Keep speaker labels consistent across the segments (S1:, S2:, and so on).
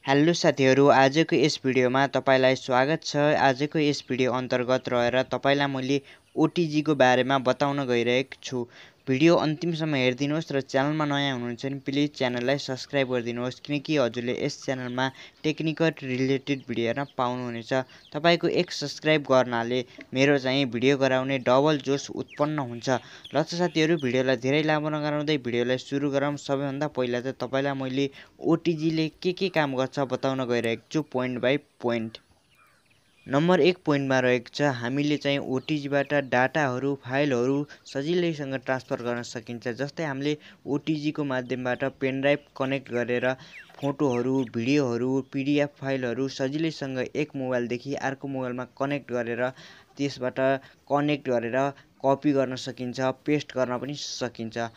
S1: Hello साथीहरु, आजको यस भिडियोमा तपाईलाई स्वागत छ। आजको यस भिडियो अन्तर्गत रहेर तपाईलाई मैले ओटीजी को बारेमा बताउन गइरहेको छु। भिडियो अन्तिमसम्म हेर्दिनुहोस् र च्यानलमा नयाँ हुनुहुन्छ भने प्लिज च्यानललाई सब्स्क्राइब गरिदिनुहोस् किनकि हजुरले यस च्यानलमा टेक्निकल रिलेटेड भिडियो हेर्न पाउनुहुनेछ। तपाईको एक सब्स्क्राइब गर्नाले मेरो चाहिँ भिडियो गराउने डबल जोश उत्पन्न हुन्छ। ल त साथीहरु, भिडियोलाई धेरै लामो नगराउँदै भिडियोलाई सुरु गरौँ। सबैभन्दा पहिला त तपाईलाई मैले ओटीजी ले के काम गर्छ बताउन गइरहेको छु पोइन्ट बाइ पोइन्ट। नम्बर 1 पोइन्टमा रहेको छ हामीले चाहिँ ओटीजी बाट डाटाहरु फाइलहरु सजिलैसँग ट्रान्सफर गर्न सकिन्छ। जस्तै हामीले ओटीजी को माध्यमबाट पेन ड्राइभ कनेक्ट गरेर फोटोहरु भिडियोहरु पीडीएफ फाइलहरु सजिलैसँग एक मोबाइलदेखि अर्को मोबाइलमा कनेक्ट गरेर त्यसबाट कनेक्ट गरेर कपी गर्न सकिन्छ, पेस्ट गर्न पनि सकिन्छ।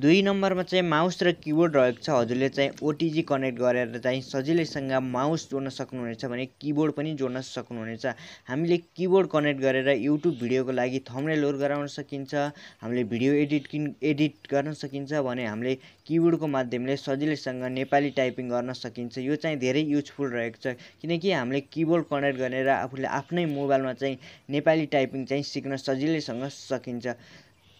S1: 2 नम्बरमा चाहिँ माउस र किबोर्ड रहेको छ। हजुरले चाहिँ ओटीजी कनेक्ट गरेर चाहिँ सजिलैसँग माउस जोड्न सक्नुहुनेछ भने किबोर्ड पनि जोड्न सक्नुहुनेछ। हामीले किबोर्ड कनेक्ट गरेर युट्युब भिडियोको लागि थम्बनेलहरु गराउन सकिन्छ, हामीले भिडियो एडिट गर्न सकिन्छ भने हामीले किबोर्डको माध्यमले सजिलैसँग नेपाली टाइपिङ गर्न सकिन्छ। यो चाहिँ धेरै युजफुल रहेको छ किनकि हामीले किबोर्ड कनेक्ट गरेर आफूले आफ्नै मोबाइलमा चाहिँ नेपाली टाइपिङ चाहिँ सिक्न सजिलैसँग सकिन्छ।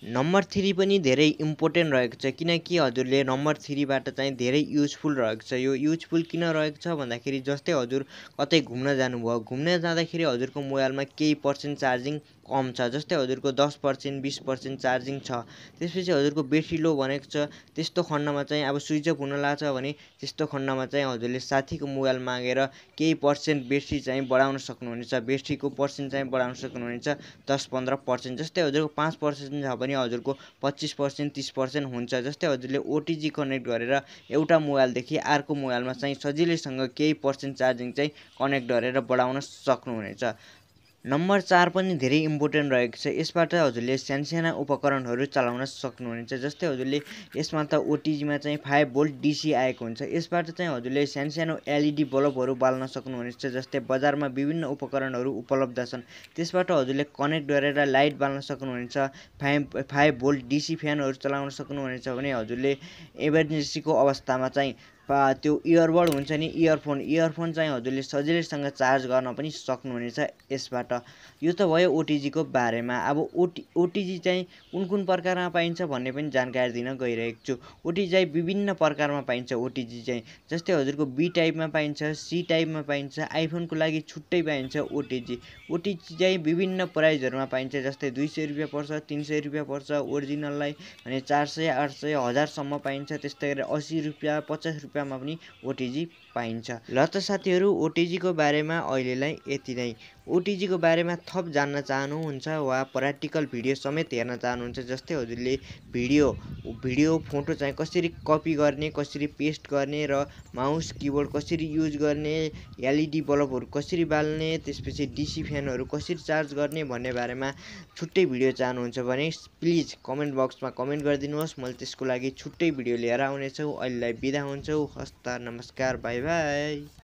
S1: नम्बर 3 पनि धेरै इम्पोर्टेन्ट रहेको छ किनकि हजुरले नम्बर 3 बाट चाहिँ धेरै युजफुल रहेको छ। यो युजफुल किन रहेको छ भन्दाखेरि जस्तै हजुर कतै घुम्न जानुभयो, घुम्न जाँदाखेरि हजुरको मोबाइलमा केही पर्सेन्ट चार्जिङ कम छ, जस्तै हजुरको 10% 20% चार्जिङ छ, त्यसपछि हजुरको ब्याट्री लो भनेको छ, त्यस्तो खण्डमा चाहिँ अब स्विच अफ हुन लाग्छ भने त्यस्तो खण्डमा चाहिँ हजुरले साथीको मोबाइल मागेर केही पर्सेन्ट ब्याट्री चाहिँ बढाउन सक्नुहुनेछ। ब्याट्रीको पर्सेन्ट चाहिँ बढाउन सक्नुहुनेछ 10-15%। जस्तै हजुरको 5% छ भने हजुरको 25% 30% हुन्छ। जस्तै हजुरले ओटीजी कनेक्ट गरेर एउटा मोबाइलदेखि अर्को मोबाइलमा चाहिँ सजिलैसँग केही पर्सेन्ट चार्जिङ चाहिँ कनेक्ट गरेर बढाउन सक्नुहुनेछ। नम्बर 4 पनि धेरै इम्पोर्टेन्ट रहेको छ। यसबाट हजुरले सानसाना उपकरणहरु चलाउन सक्नुहुनेछ। जस्तै हजुरले यसमा त ओटीजी मा चाहिँ 5 भोल्ट डीसी आएको हुन्छ। यसबाट चाहिँ हजुरले सानसानो एलईडी बल्बहरु बाल्न सक्नुहुनेछ। जस्तै बजारमा विभिन्न उपकरणहरु उपलब्ध छन्, त्यसबाट हजुरले कनेक्ट गरेर लाइट बाल्न सक्नुहुनेछ। 5 भोल्ट डीसी फ्यानहरु चलाउन सक्नुहुनेछ भने हजुरले इमर्जेन्सीको अवस्थामा चाहिँ त्यो इयरबड हुन्छ नि, इयरफोन चाहिँ हजुरले सजिलैसँग चार्ज गर्न पनि सक्नुहुनेछ यसबाट। यो त भयो ओटीजी को बारेमा। अब ओटीजी चाहिँ कुन प्रकारमा पाइन्छ भन्ने पनि जानकारी दिन गइरहेको छु। ओटीजी चाहिँ विभिन्न प्रकारमा पाइन्छ। ओटीजी चाहिँ जस्तै हजुरको बी टाइपमा पाइन्छ, सी टाइपमा पाइन्छ, आइफोनको लागि छुट्टै पाइन्छ ओटीजी। ओटीजी चाहिँ विभिन्न प्राइजहरुमा पाइन्छ। जस्तै 200 रुपैयाँ पर्छ, 300 रुपैयाँ पर्छ ओरिजिनललाई भने 400 800 1000 सम्म पाइन्छ। त्यस्तै गरी 80 रुपैयाँ 50 रुपैयाँमा पनि ओटीजी पाइन्छ। ल त साथीहरु, ओटीजी को बारेमा अहिलेलाई यति नै। ओटीजी को बारेमा थप जान्न चाहनुहुन्छ वा प्र्याक्टिकल भिडियो समेत हेर्न चाहनुहुन्छ, जस्तै हजुरले भिडियो फोटो चाहिँ कसरी कपी गर्ने, कसरी पेस्ट गर्ने र माउस किबोर्ड कसरी युज गर्ने, एलईडी बल्बहरु कसरी बाल्ने, त्यसपछि डीसी फ्यानहरु कसरी चार्ज गर्ने भन्ने बारेमा छुट्टै भिडियो चाहनुहुन्छ भने प्लिज कमेन्ट बक्समा कमेन्ट गरिदिनुहोस्। मैले त्यसको लागि छुट्टै भिडियो लिएर आउने छु। अहिलेलाई बिदा हुन्छु। हस्त नमस्कार, बाइ बाइ।